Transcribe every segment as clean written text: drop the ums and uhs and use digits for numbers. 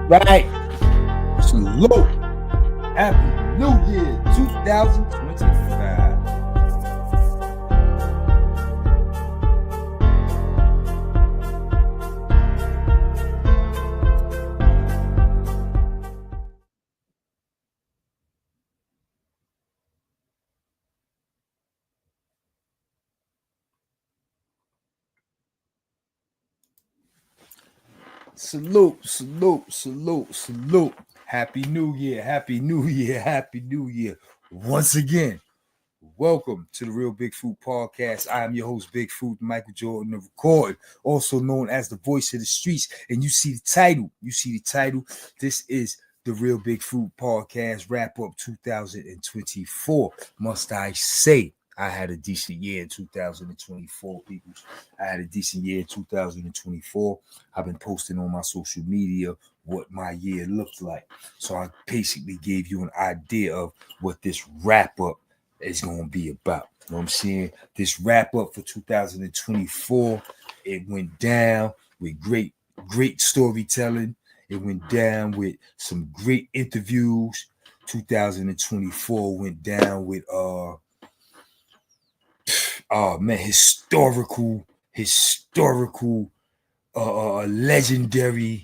Right. Salute. Happy New Year 2025. Salute, salute, salute, salute. Happy New Year, Happy New Year, Happy New Year. Once again, welcome to the Real Big Fruit Podcast. I am your host, Big Fruit, Michael Jordan, the record, also known as the voice of the streets. And you see the title. This is the Real Big Fruit Podcast, wrap up 2024. Must I say, I had a decent year in 2024, people. I had a decent year in 2024. I've been posting on my social media what my year looked like. So I basically gave you an idea of what this wrap up is going to be about. You know what I'm saying? This wrap up for 2024, it went down with great storytelling. It went down with some great interviews. 2024 went down with historical legendary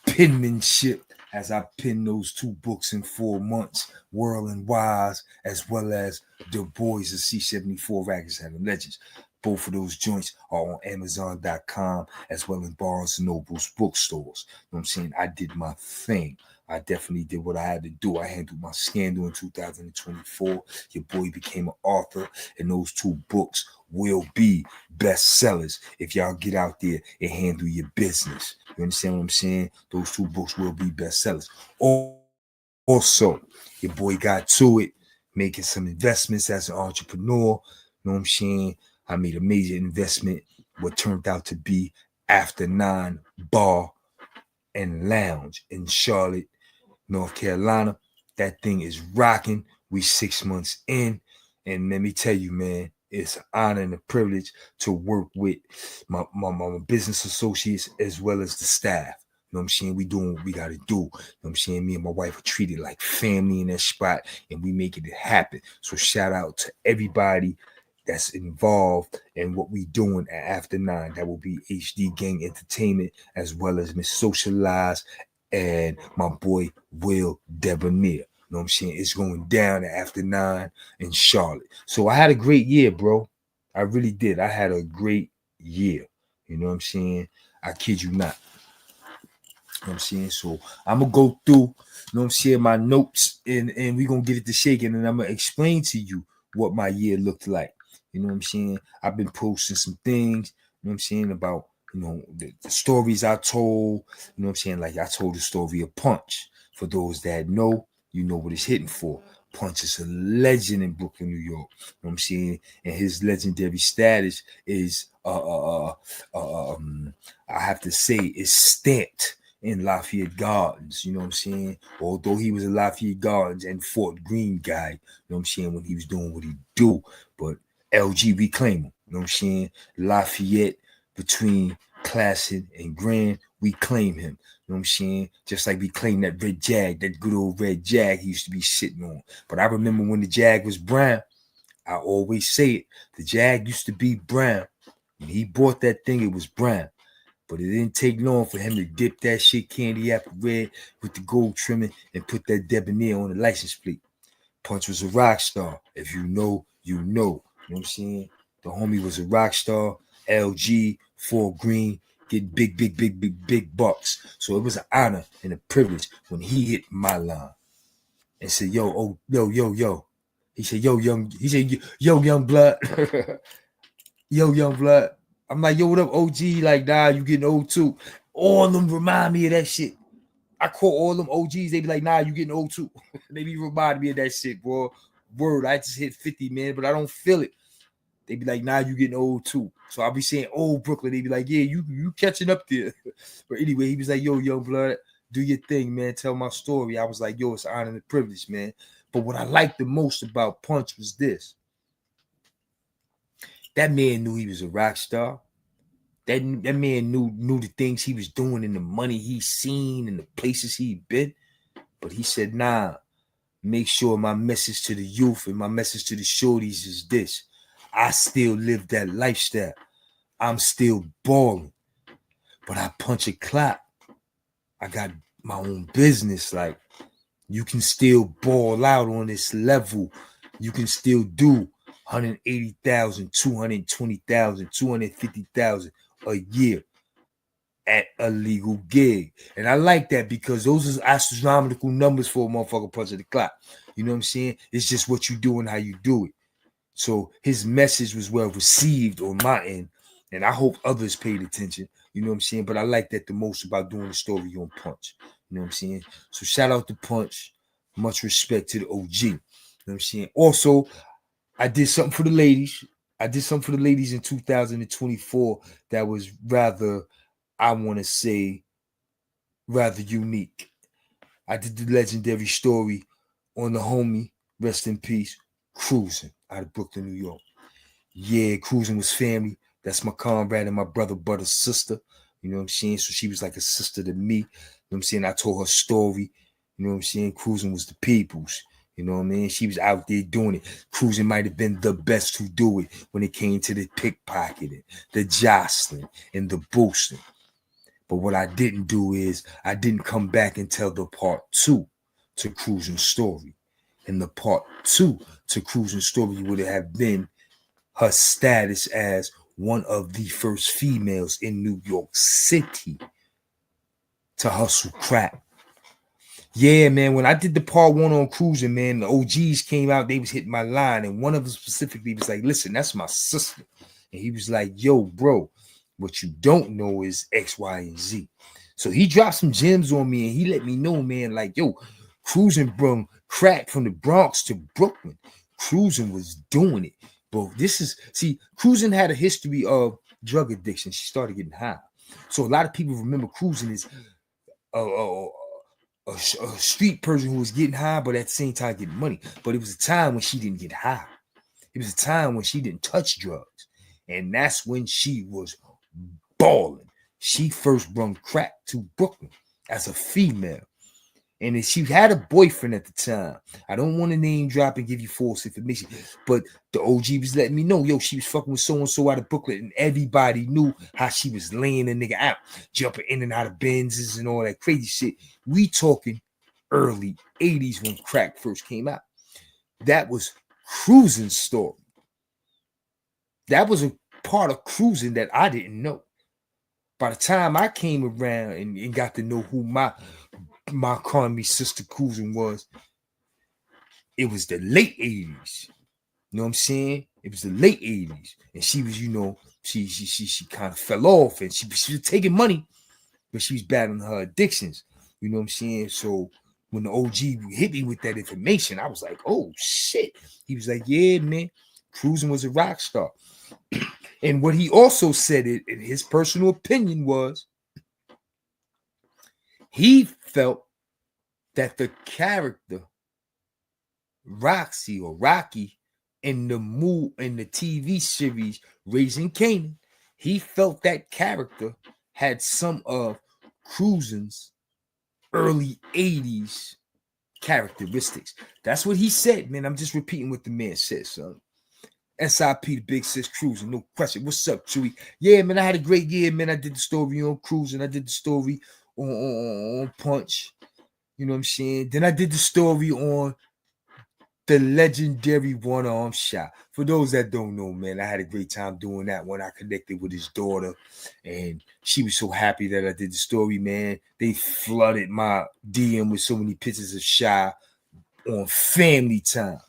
penmanship as I penned those two books in 4 months, World and Wise, as well as The Boys of C74 Rikers Island Legends. Both of those joints are on Amazon.com as well as Barnes & Noble's bookstores. You know what I'm saying? I did my thing. I definitely did what I had to do. I handled my scandal in 2024. Your boy became an author, and those two books will be bestsellers if y'all get out there and handle your business. You understand what I'm saying? Those two books will be bestsellers. Also, your boy got to it, making some investments as an entrepreneur. You know what I'm saying? I made a major investment, what turned out to be After 9 Bar and Lounge in Charlotte, North Carolina. That thing is rocking. We 6 months in, and let me tell you, man, it's an honor and a privilege to work with my business associates as well as the staff. You know what I'm saying? We doing what we got to do. You know what I'm saying? Me and my wife are treated like family in that spot, and we making it happen. So shout out to everybody that's involved in what we doing at After 9. That will be HD Gang Entertainment as well as Miss Socialize and my boy Will Debonair. You know what I'm saying? It's going down at After 9 in Charlotte. So I had a great year, bro. I really did. I had a great year. You know what I'm saying? I kid you not. You know what I'm saying? So I'm going to go through, you know what I'm saying, my notes, and we're going to get it to shaking, and I'm going to explain to you what my year looked like. You know what I'm saying? I've been posting some things, you know what I'm saying, about, you know, the stories I told. You know what I'm saying? Like I told the story of Punch. For those that know, you know what it's hitting for. Punch is a legend in Brooklyn, New York. You know what I'm saying? And his legendary status is, I have to say, is stamped in Lafayette Gardens. You know what I'm saying? Although he was a Lafayette Gardens and Fort Greene guy, you know what I'm saying, when he was doing what he do, but LG, we claim him. You know what I'm saying? Lafayette, between Classen and Grand, we claim him. You know what I'm saying? Just like we claim that red Jag, that good old red Jag he used to be sitting on. But I remember when the Jag was brown, I always say it, the Jag used to be brown. When he bought that thing, it was brown. But it didn't take long for him to dip that shit candy apple red with the gold trimming and put that debonair on the license plate. Punch was a rock star. If you know, you know. You know what I'm saying? The homie was a rock star. LG, Fort Greene, get big bucks. So it was an honor and a privilege when he hit my line and said, yo. He said, yo, young blood. Yo, young blood. I'm like, yo, what up, OG? Like, nah, you getting old too. All of them remind me of that shit. I call all them OGs, they be like, nah, you getting old too. They be reminding me of that shit, bro. Word, I just hit 50, man, but I don't feel it. They be like, nah, you getting old too. So I'll be saying old Brooklyn. They be like, yeah, you catching up there. But anyway, he was like, yo, young blood, do your thing, man. Tell my story. I was like, yo, it's an honor and a privilege, man. But what I liked the most about Punch was this. That man knew he was a rock star. That man knew the things he was doing and the money he seen and the places he'd been. But he said, nah, make sure my message to the youth and my message to the shorties is this. I still live that lifestyle. I'm still balling. But I punch a clock. I got my own business. Like, you can still ball out on this level. You can still do 180,000, 220,000, 250,000 a year at a legal gig. And I like that because those are astronomical numbers for a motherfucker punching the clock. You know what I'm saying? It's just what you do and how you do it. So his message was well received on my end. And I hope others paid attention. You know what I'm saying? But I like that the most about doing the story on Punch. You know what I'm saying? So shout out to Punch. Much respect to the OG. You know what I'm saying? Also, I did something for the ladies. I did something for the ladies in 2024 that was rather, I want to say, rather unique. I did the legendary story on the homie, rest in peace, Cruising out of Brooklyn, New York. Yeah, Cruising was family. That's my comrade and my brother, sister. You know what I'm saying? So she was like a sister to me. You know what I'm saying? I told her story. You know what I'm saying? Cruising was the people's. You know what I mean? She was out there doing it. Cruising might have been the best to do it when it came to the pickpocketing, the jostling, and the boosting. But what I didn't do is I didn't come back and tell the part 2 to Cruising's story. And the part 2 to Cruising's story would have been her status as one of the first females in New York City to hustle crack. Yeah, man, when I did the part 1 on Cruising, man, the OGs came out, they was hitting my line, and one of them specifically was like, listen, that's my sister. And he was like, yo, bro, what you don't know is X, Y, and Z. So he dropped some gems on me, and he let me know, man, like, yo, Cruising brought crack from the Bronx to Brooklyn. Cruising was doing it. But Cruising had a history of drug addiction. She started getting high. So a lot of people remember Cruising as a street person who was getting high, but at the same time getting money. But it was a time when she didn't get high. It was a time when she didn't touch drugs. And that's when she was balling. She first brought crack to Brooklyn as a female. And she had a boyfriend at the time. I don't want to name drop and give you false information, but the OG was letting me know, yo, she was fucking with so-and-so out of Brooklyn, and everybody knew how she was laying a nigga out, jumping in and out of Benzes and all that crazy shit. We talking early 80s when crack first came out. That was Cruising's story. That was a part of Cruising that I didn't know. By the time I came around and got to know who my calling me sister Cruising was, it was the late 80s. You know what I'm saying? It was the late 80s. And she was, you know, she kind of fell off, and she was taking money, but she was battling her addictions. You know what I'm saying? So when the OG hit me with that information, I was like, oh shit. He was like, yeah, man, Cruising was a rock star. And what he also said, in his personal opinion, was he felt that the character Roxy or Rocky in the TV series Raising Canaan, he felt that character had some of Cruising's early 80s characteristics. That's what he said, man. I'm just repeating what the man said, son. SIP, the Big Sis Cruising, no question. What's up, Chewy? Yeah, man, I had a great year, man. I did the story on Cruising. I did the story on Punch. You know what I'm saying? Then I did the story on the legendary one-arm shot. For those that don't know, man, I had a great time doing that when I connected with his daughter, and she was so happy that I did the story, man. They flooded my DM with so many pictures of Shy on family time.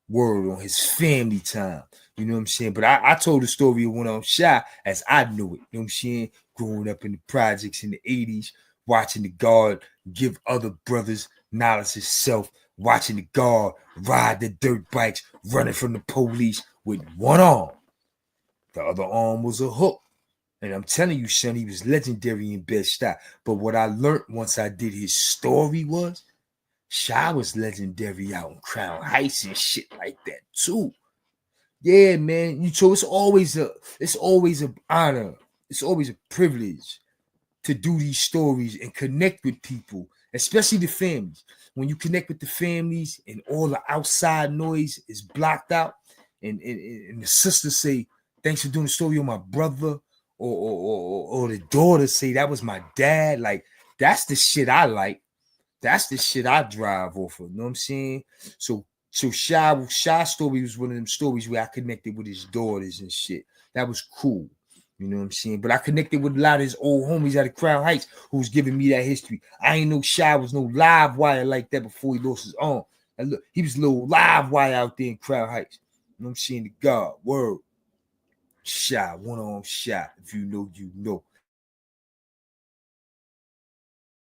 Word on his family time. You know what I'm saying? But I told the story of when I'm Shy as I knew it. You know what I'm saying? Growing up in the projects in the 80s, watching the guard give other brothers knowledge himself, watching the guard ride the dirt bikes, running from the police with one arm. The other arm was a hook. And I'm telling you, son, he was legendary in Bed-Stuy. But what I learned once I did his story was Shy was legendary out in Crown Heights and shit like that too. Yeah, man. So it's always an honor. it's always a privilege to do these stories and connect with people, especially the families. When you connect with the families and all the outside noise is blocked out, and the sisters say, thanks for doing the story on my brother, or the daughter say that was my dad. Like, that's the shit I like. That's the shit I drive off of. You know what I'm saying? So Shy story was one of them stories where I connected with his daughters and shit. That was cool. You know what I'm saying? But I connected with a lot of his old homies out of Crown Heights who was giving me that history. I ain't know Shy was no live wire like that before he lost his arm. And look, he was a little live wire out there in Crown Heights. You know what I'm saying? The God, word. Shy, one-arm shot. If you know, you know.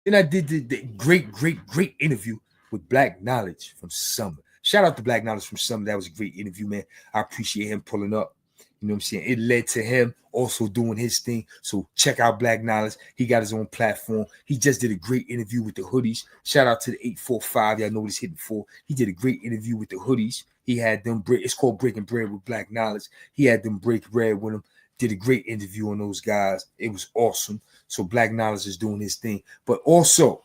Then I did the great interview with Black Knowledge from Summer. Shout out to Black Knowledge from Summer. That was a great interview, man. I appreciate him pulling up. You know what I'm saying? It led to him also doing his thing. So check out Black Knowledge. He got his own platform. He just did a great interview with the hoodies. Shout out to the 845. Y'all know what he's hitting for. He did a great interview with the hoodies. He had them break. It's called Breaking Bread with Black Knowledge. He had them break bread with him. Did a great interview on those guys. It was awesome. So Black Knowledge is doing his thing. But also,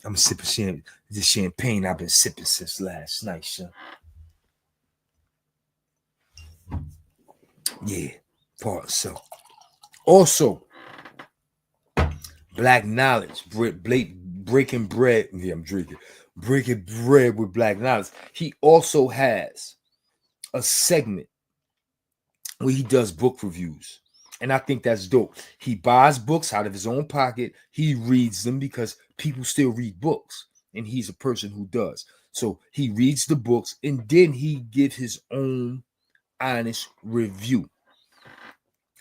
I'm sipping this champagne I've been sipping since last night, son. Yeah, part so. Also, Black Knowledge, breaking bread. Yeah, I'm drinking. Breaking bread with Black Knowledge. He also has a segment where he does book reviews. And I think that's dope. He buys books out of his own pocket. He reads them because people still read books. And he's a person who does. So he reads the books and then he gives his own honest review.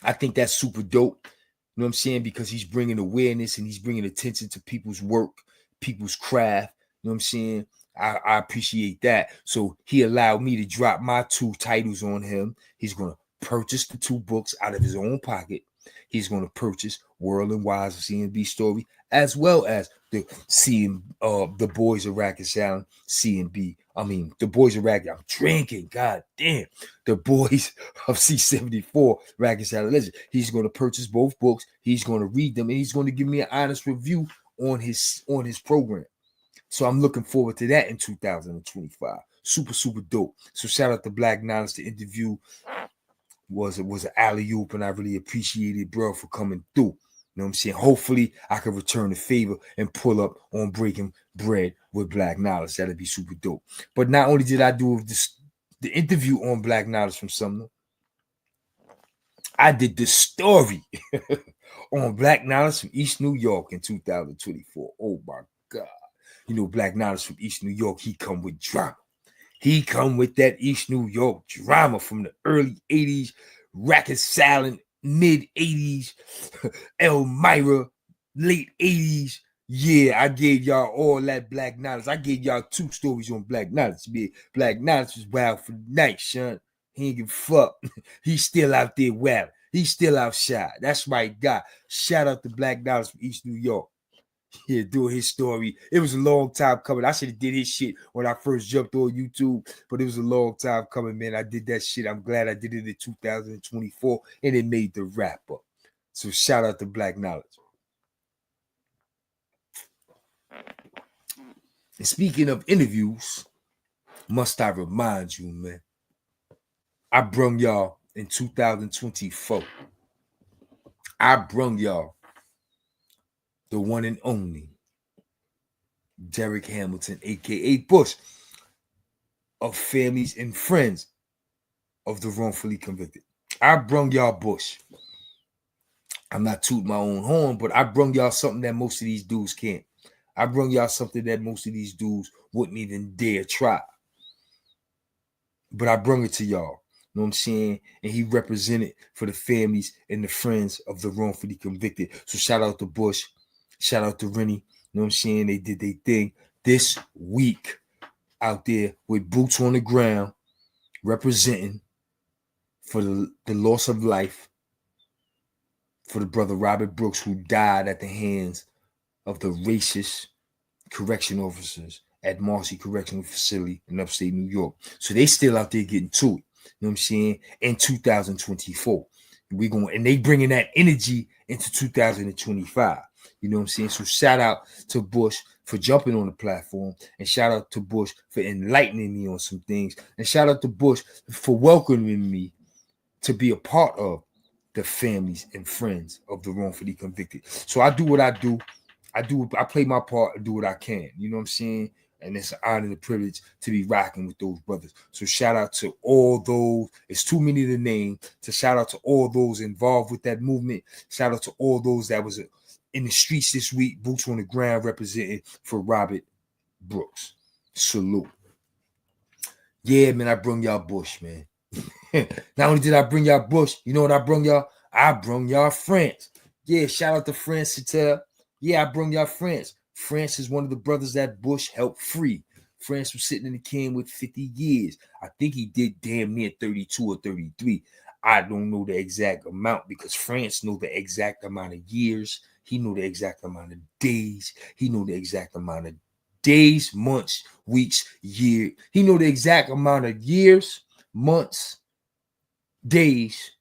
I think that's super dope. You know what I'm saying? Because he's bringing awareness and he's bringing attention to people's work, people's craft. You know what I'm saying? I appreciate that. So he allowed me to drop my 2 titles on him. He's going to purchase the 2 books out of his own pocket. He's going to purchase World and Wise of CNB Story, as well as the the Boys of Rikers Island CNB. I mean, the Boys of Rikers. I'm drinking. God damn. The Boys of C74 Rikers Island Legend. He's going to purchase both books. He's going to read them, and he's going to give me an honest review on his program. So I'm looking forward to that in 2025. Super, super dope. So shout out to Black Knowledge. The interview was an alley-oop, and I really appreciated, bro, for coming through. You know what I'm saying? Hopefully, I can return the favor and pull up on Breaking Bread with Black Knowledge. That'd be super dope. But not only did I do the interview on Black Knowledge from Sumner, I did the story on Black Knowledge from East New York in 2024. Oh, my God. You know, Black Knowledge from East New York, he come with drama. He come with that East New York drama from the early 80s, Rikers Island, mid-80s, Elmira, late 80s. Yeah, I gave y'all all that Black Knowledge. I gave y'all 2 stories on Black Knowledge. Man. Black Knowledge was wild for the night, son. He ain't give a fuck. He's still out there wild. He's still outside. That's right, God. Shout out to Black Knowledge from East New York. Yeah, doing his story. It was a long time coming. I should have did his shit when I first jumped on YouTube, but it was a long time coming, man. I did that shit. I'm glad I did it in 2024, and it made the wrap up. So shout out to Black Knowledge. And speaking of interviews, must I remind you, man, I brung y'all in 2024. I brung y'all the one and only Derek Hamilton, aka Bush, of families and friends of the wrongfully convicted. I brung y'all Bush. I'm not tooting my own horn, but I brung y'all something that most of these dudes can't. I brung y'all something that most of these dudes wouldn't even dare try. But I brung it to y'all. You know what I'm saying? And he represented for the families and the friends of the wrongfully convicted. So shout out to Bush. Shout out to Rennie. You know what I'm saying? They did their thing this week out there with boots on the ground, representing for the loss of life for the brother Robert Brooks, who died at the hands of the racist correction officers at Marcy Correctional Facility in upstate New York. So they still out there getting to it. You know what I'm saying? In 2024. And they bringing that energy into 2025. You know what I'm saying? So shout out to Bush for jumping on the platform, and shout out to Bush for enlightening me on some things, and shout out to Bush for welcoming me to be a part of the families and friends of the wrongfully convicted. So I do what I do. I play my part and do what I can. You know what I'm saying? And it's an honor and a privilege to be rocking with those brothers. So shout out to all those. It's too many to name. To shout out to all those involved with that movement. Shout out to all those that was in the streets this week, boots on the ground, representing for Robert Brooks. Salute. Yeah, man, I brung y'all Bush, man. Not only did I bring y'all Bush, you know what I brung y'all? I brung y'all France. Yeah, shout out to France Satel. Yeah, I brung y'all France. France is one of the brothers that Bush helped free. France was sitting in the can with 50 years. I think he did damn near 32 or 33. I don't know the exact amount because France know the exact amount of years. He knew the exact amount of days. He knew the exact amount of days, months, weeks, year. He knew the exact amount of years, months, days,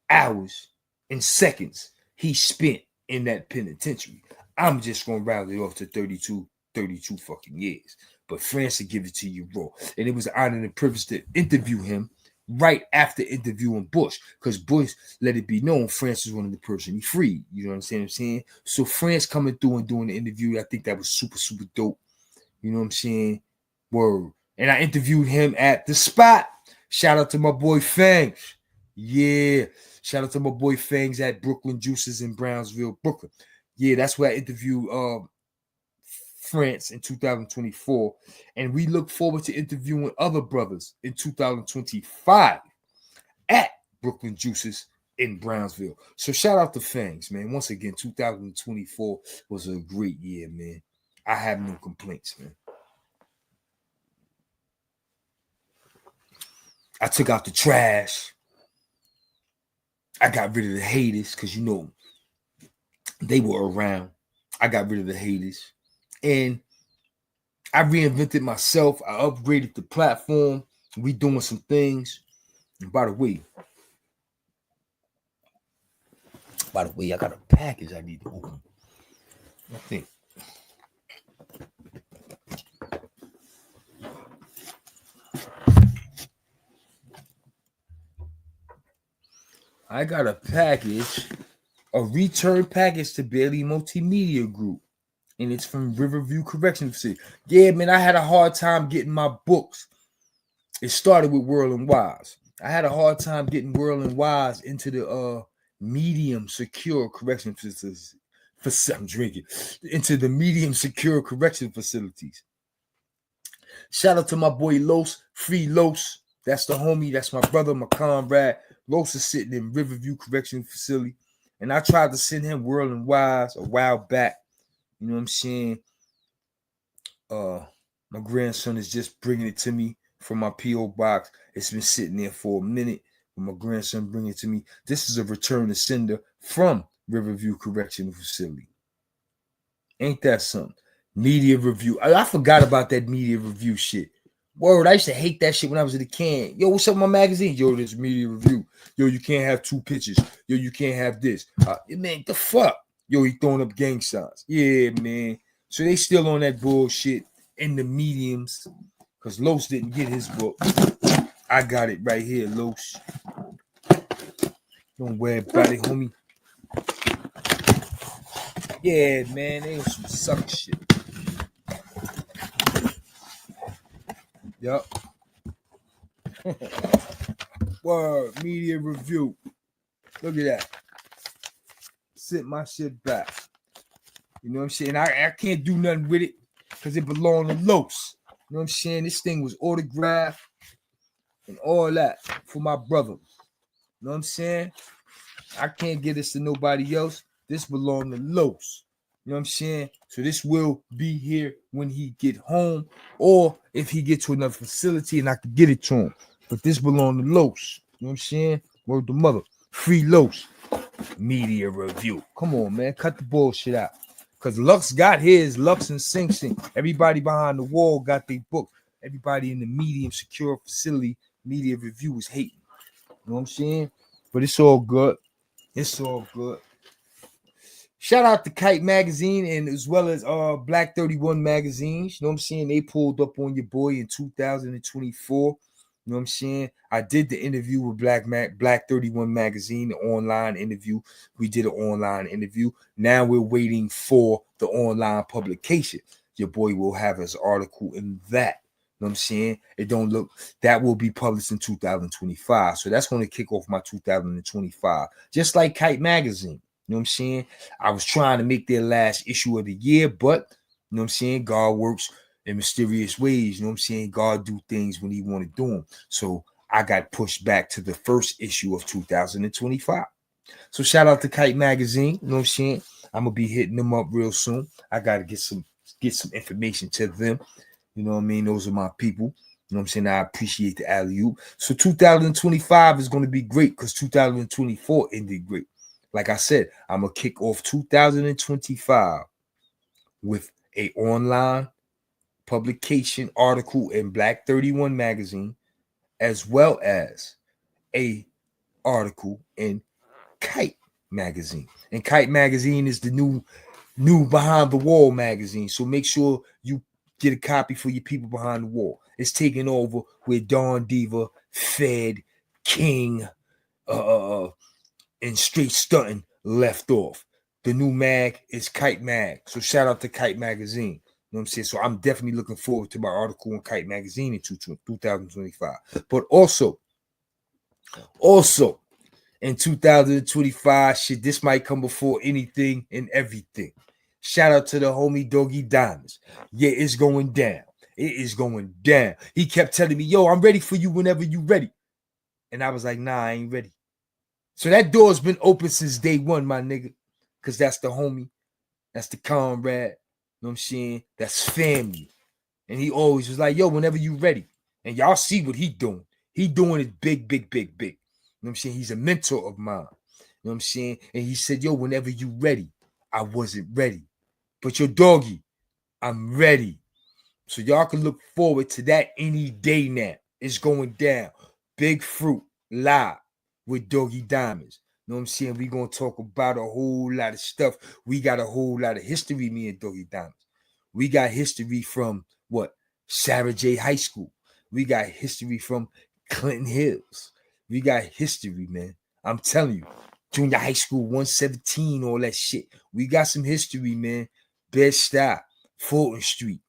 hours, and seconds he spent in that penitentiary. I'm just going to round it off to 32 fucking years. But France will give it to you raw. And it was an honor and a privilege to interview him right after interviewing Bush, because Bush let it be known France was one of the person he freed. You know what I'm saying? So France coming through and doing the interview, I think that was super, super dope. You know what I'm saying? Word. And I interviewed him at the spot. Shout out to my boy Fangs. Yeah. Shout out to my boy Fangs at Brooklyn Juices in Brownsville, Brooklyn. Yeah, that's where I interviewed France in 2024. And we look forward to interviewing other brothers in 2025 at Brooklyn Juices in Brownsville. So shout out to Fangs, man. Once again, 2024 was a great year, man. I have no complaints, man. I took out the trash. I got rid of the haters because, you know, they were around. I got rid of the haters. And I reinvented myself. I upgraded the platform. We doing some things. And by the way, I got a package I need to open. I think. I got a package, a return package to Bailey Multimedia Group. And it's from Riverview Correctional Facility. Yeah, man, I had a hard time getting my books. It started with World and Wise. I had a hard time getting World and Wise into the medium secure correction facilities. I'm drinking. Into the medium secure correction facilities. Shout out to my boy Los, Free Los. That's the homie. That's my brother, my comrade. Los is sitting in Riverview Correction Facility. And I tried to send him World and Wise a while back. You know what I'm saying? My grandson is just bringing it to me from my P.O. box. It's been sitting there for a minute. But my grandson bringing it to me. This is a return to sender from Riverview Correctional Facility. Ain't that something? Media review. I forgot about that media review shit. Word, I used to hate that shit when I was in the can. Yo, what's up with my magazine? Yo, this media review. Yo, you can't have two pictures. Yo, you can't have this. Man, the fuck? Yo, he throwing up gang signs. Yeah, man. So they still on that bullshit in the mediums. Because Los didn't get his book. I got it right here, Los. Don't worry about it, homie. Yeah, man. They was some sucker shit. Yup. Word, media review. Look at that. Sent my shit back. You know what I'm saying? I can't do nothing with it because it belonged to Los. You know what I'm saying? This thing was autographed and all that for my brother. You know what I'm saying? I can't give this to nobody else. This belonged to Los. You know what I'm saying? So this will be here when he get home, or if he get to another facility and I can get it to him. But this belong to Los. You know what I'm saying? Word to mother. Free Los. Media review. Come on, man. Cut the bullshit out. Because Lux got his. Lux and Sing Sing. Everybody behind the wall got their book. Everybody in the medium secure facility media review is hating. You know what I'm saying? But it's all good. It's all good. Shout out to Kite Magazine and as well as Black 31 magazines. You know what I'm saying? They pulled up on your boy in 2024. You know what I'm saying? I did the interview with Black 31 magazine, the online interview. We did an online interview. Now we're waiting for the online publication. Your boy will have his article in that. You know what I'm saying? It don't look, that will be published in 2025. So that's going to kick off my 2025. Just like Kite Magazine. You know what I'm saying? I was trying to make their last issue of the year, but you know what I'm saying? God works in mysterious ways. You know what I'm saying? God do things when he want to do them. So I got pushed back to the first issue of 2025. So shout out to Kite Magazine. You know what I'm saying? I'm gonna be hitting them up real soon. I gotta get some information to them. You know what I mean? Those are my people. You know what I'm saying? I appreciate the alley-oop. So 2025 is gonna be great because 2024 ended great. Like I said, I'm gonna kick off 2025 with a online publication article in Black 31 magazine, as well as a article in Kite magazine. And Kite magazine is the new Behind the Wall magazine. So make sure you get a copy for your people behind the wall. It's taking over with Dawn Diva, Fed, King, and Straight Stunting left off. The new mag is Kite Mag. So shout out to Kite Magazine. You know what I'm saying? So I'm definitely looking forward to my article in Kite Magazine in 2025. But also in 2025, shit, this might come before anything and everything. Shout out to the homie Doggy Diamonds. Yeah, it's going down. It is going down. He kept telling me, yo, I'm ready for you whenever you ready. And I was like, nah, I ain't ready. So that door's been open since day one, my nigga. Because that's the homie. That's the comrade. You know what I'm saying? That's family. And he always was like, yo, whenever you ready. And y'all see what he doing. He doing it big, big, big, big. You know what I'm saying? He's a mentor of mine. You know what I'm saying? And he said, yo, whenever you ready. I wasn't ready. But your doggy, I'm ready. So y'all can look forward to that any day now. It's going down. Big Fruit live with Doggy Diamonds. You know what I'm saying? We're going to talk about a whole lot of stuff. We got a whole lot of history, me and Doggy Diamonds. We got history from what? Sarah J. High School. We got history from Clinton Hills. We got history, man. I'm telling you. Junior High School, 117, all that shit. We got some history, man. Bed-Stuy, Fulton Street,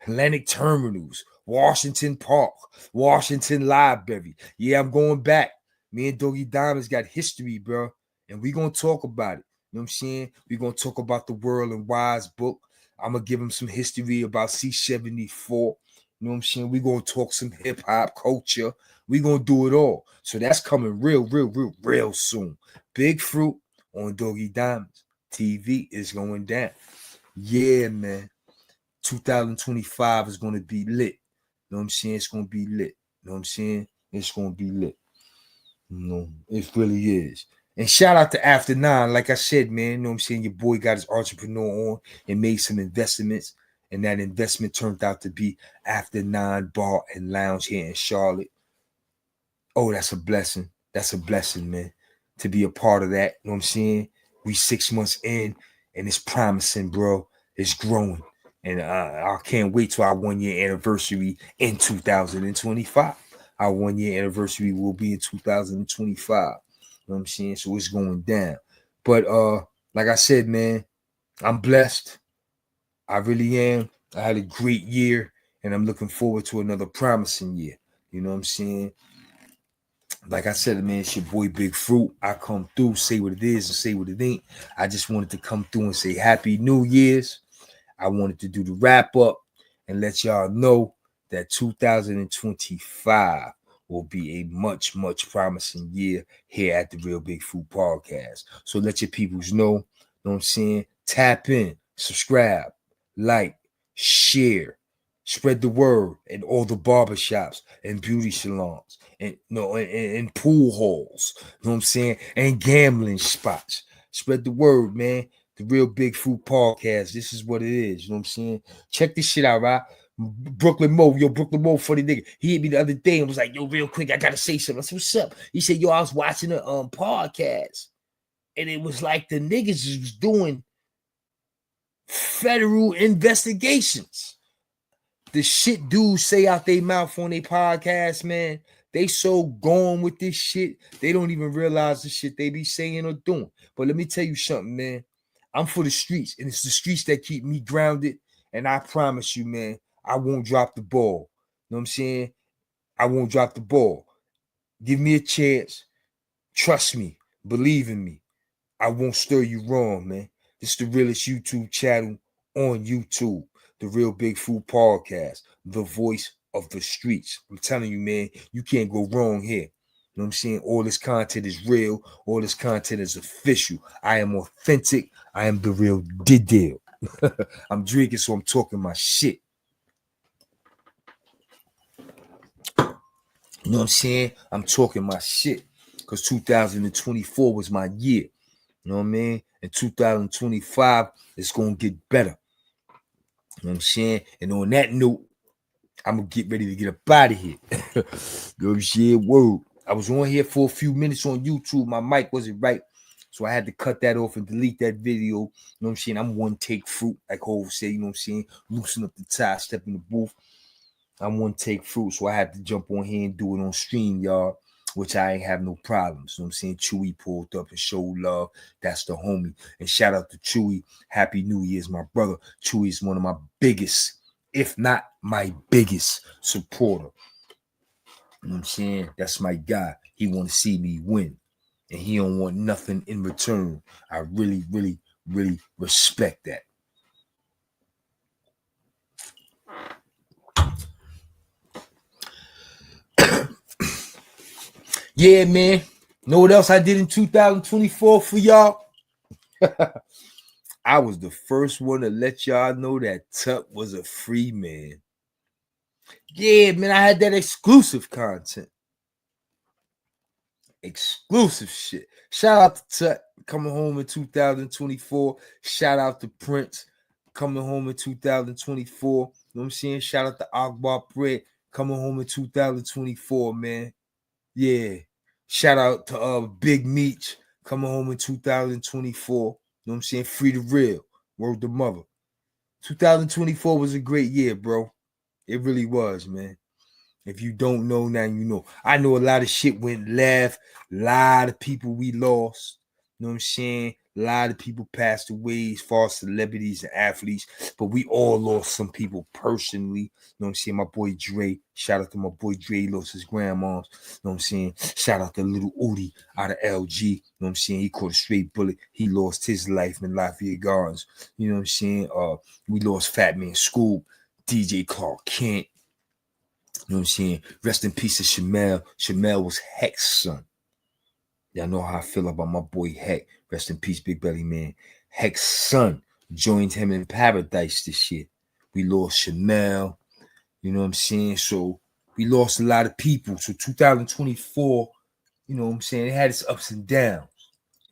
Atlantic Terminals, Washington Park, Washington Library. Yeah, I'm going back. Me and Doggy Diamonds got history, bro. And we're going to talk about it. You know what I'm saying? We're going to talk about the World and Wise book. I'm going to give him some history about C74. You know what I'm saying? We're going to talk some hip-hop culture. We're going to do it all. So that's coming real soon. Big Fruit on Doggy Diamonds. TV is going down. Yeah, man. 2025 is going to be lit. You know what I'm saying? It's going to be lit. You know what I'm saying? It's going to be lit. You know, it really is. And shout out to After 9. Like I said, man, you know what I'm saying? Your boy got his entrepreneur on and made some investments. And that investment turned out to be After 9 Bar and Lounge here in Charlotte. Oh, that's a blessing. That's a blessing, man. To be a part of that. You know what I'm saying? We 6 months in and it's promising, bro. It's growing. And I can't wait till our 1 year anniversary in 2025. Our 1 year anniversary will be in 2025. You know what I'm saying? So it's going down. But like I said, man, I'm blessed. I really am. I had a great year and I'm looking forward to another promising year. You know what I'm saying? Like I said, man, it's your boy Big Fruit. I come through, say what it is and say what it ain't. I just wanted to come through and say Happy New Year's. I wanted to do the wrap up and let y'all know that 2025 will be a much promising year here at the Real Big Fruit Podcast. So let your peoples know what I'm saying? Tap in, subscribe, like, share, spread the word in all the barbershops and beauty salons and and pool halls, you know what I'm saying? And gambling spots. Spread the word, man. The Real Big Fruit Podcast. This is what it is. You know what I'm saying? Check this shit out, right? Brooklyn Mo, funny nigga. He hit me the other day and was like, yo, real quick, I gotta say something. I said, what's up? He said, yo, I was watching a podcast. And it was like the niggas was doing federal investigations. The shit dudes say out their mouth on their podcast, man, they so gone with this shit, they don't even realize the shit they be saying or doing. But let me tell you something, man. I'm for the streets, and it's the streets that keep me grounded. And I promise you, man, I won't drop the ball. You know what I'm saying? I won't drop the ball. Give me a chance. Trust me. Believe in me. I won't stir you wrong, man. This is the realest YouTube channel on YouTube. The Real Big Fruit Podcast. The voice of the streets. I'm telling you, man, you can't go wrong here. You know what I'm saying? All this content is real. All this content is official. I am authentic. I am the real deal. I'm drinking, so I'm talking my shit. You know what I'm saying? I'm talking my shit. Because 2024 was my year. You know what I mean? And 2025 is going to get better. You know what I'm saying? And on that note, I'm going to get ready to get up out of here. You know what I'm saying? Word. I was on here for a few minutes on YouTube. My mic wasn't right. So I had to cut that off and delete that video. You know what I'm saying? I'm one take fruit, like Hov said, you know what I'm saying? Loosen up the tie, step in the booth. I'm one take fruit, so I had to jump on here and do it on StreamYard, which I ain't have no problems. You know what I'm saying? Chewy pulled up and showed love. That's the homie. And shout out to Chewy. Happy New Year's, my brother. Chewy is one of my biggest, if not my biggest supporter. You know what I'm saying? That's my guy. He want to see me win. And he don't want nothing in return. I really, really, really respect that. Yeah, man. Know what else I did in 2024 for y'all? I was the first one to let y'all know that Tuck was a free man. Yeah, man, I had that exclusive content. Exclusive shit. Shout out to Tuck coming home in 2024. Shout out to Prince coming home in 2024. You know what I'm saying? Shout out to Akbar Bread coming home in 2024, man. Yeah. Shout out to Big Meech coming home in 2024. You know what I'm saying? Free the real. Word the mother. 2024 was a great year, bro. It really was, man. If you don't know, now you know. I know a lot of shit went left. A lot of people we lost. You know what I'm saying? A lot of people passed away as far as celebrities and athletes. But we all lost some people personally. You know what I'm saying? My boy Dre. Shout out to my boy Dre. He lost his grandma's. You know what I'm saying? Shout out to little Udi out of LG. You know what I'm saying? He caught a straight bullet. He lost his life in Lafayette Gardens. You know what I'm saying? We lost Fat Man Scoop. DJ Clark Kent. You know what I'm saying? Rest in peace to Shamel. Shamel was Heck's son. Y'all know how I feel about my boy Heck. Rest in peace, Big Belly Man. Heck's son joined him in paradise this year. We lost Shamel. You know what I'm saying? So we lost a lot of people. So 2024, you know what I'm saying? It had its ups and downs.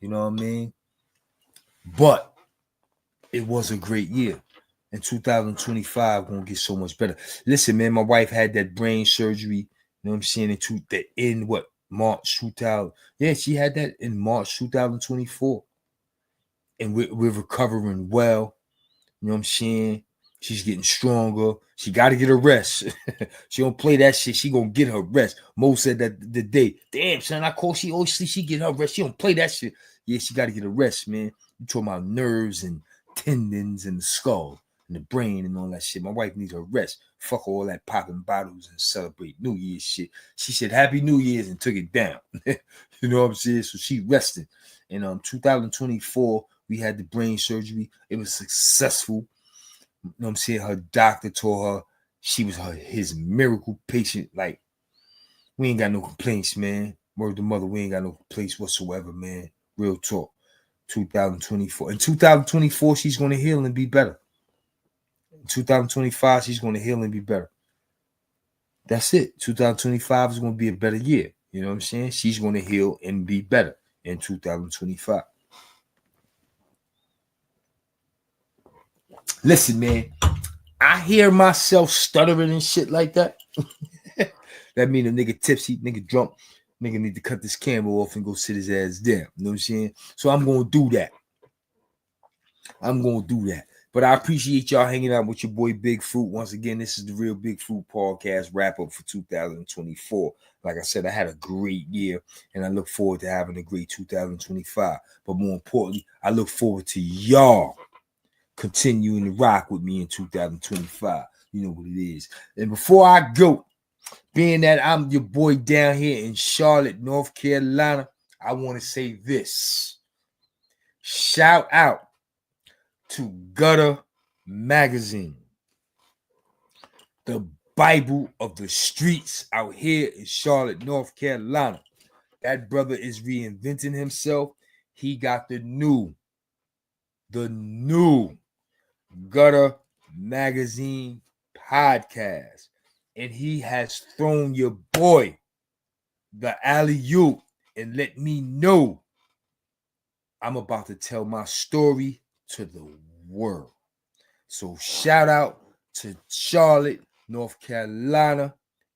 You know what I mean? But it was a great year. And 2025 gonna get so much better. Listen, man, my wife had that brain surgery. You know what I'm saying? In March 2000. Yeah, she had that in March 2024. And we're recovering well. You know what I'm saying? She's getting stronger. She got to get her rest. She don't play that shit. She gonna get her rest. Mo said that the day. Damn, son, I call she get her rest. She don't play that shit. Yeah, she got to get her rest, man. You talking about nerves and tendons and the skull and the brain and all that shit. My wife needs her rest. Fuck all that popping bottles and celebrate New Year's shit. She said Happy New Year's and took it down. You know what I'm saying? So she rested. And 2024, we had the brain surgery. It was successful. You know what I'm saying? Her doctor told her she was his miracle patient. Like, we ain't got no complaints, man. Word to mother, we ain't got no complaints whatsoever, man. Real talk. 2024. In 2024, she's going to heal and be better. In 2025, she's going to heal and be better. That's it. 2025 is going to be a better year. You know what I'm saying? She's going to heal and be better in 2025. Listen, man, I hear myself stuttering and shit like that. That mean a nigga tipsy, nigga drunk. Nigga need to cut this camera off and go sit his ass down. You know what I'm saying? So I'm going to do that. But I appreciate y'all hanging out with your boy Big Fruit. Once again, this is the Real Big Fruit podcast wrap up for 2024. Like I said, I had a great year, and I look forward to having a great 2025. But more importantly, I look forward to y'all continuing to rock with me in 2025. You know what it is. And before I go, being that I'm your boy down here in Charlotte, North Carolina, I want to say this. Shout out to Gutter Magazine, the Bible of the streets out here in Charlotte, North Carolina. That brother is reinventing himself. He got the new Gutter Magazine podcast, and he has thrown your boy the alley-oop and let me know I'm about to tell my story to the world. So shout out to Charlotte, North Carolina,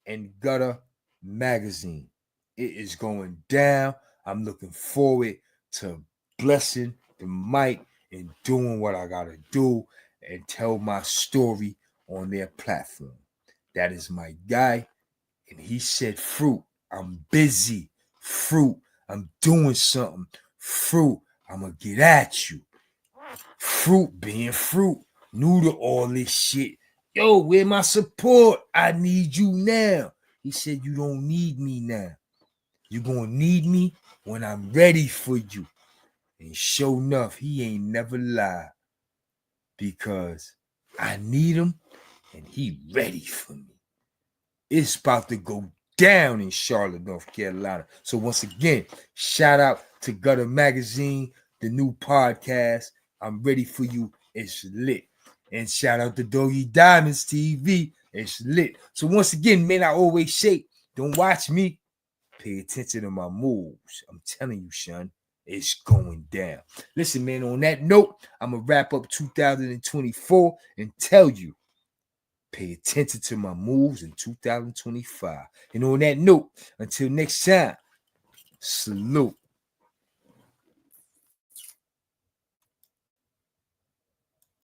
and Gutter Magazine. It is going down. I'm looking forward to blessing the mic and doing what I gotta do and tell my story on their platform. That is my guy. And he said, Fruit, I'm busy. Fruit, I'm doing something. Fruit, I'm gonna get at you. Fruit being Fruit, new to all this shit. Yo, where my support? I need you now. He said, you don't need me now. You're gonna need me when I'm ready for you. And sure enough, he ain't never lied, because I need him and he ready for me. It's about to go down in Charlotte, North Carolina. So once again, shout out to Gutter Magazine, the new podcast. I'm ready for you. It's lit. And shout out to Doggy Diamonds TV. It's lit. So once again, man, I always say, don't watch me. Pay attention to my moves. I'm telling you, son, it's going down. Listen, man, on that note, I'm going to wrap up 2024 and tell you, pay attention to my moves in 2025. And on that note, until next time, salute.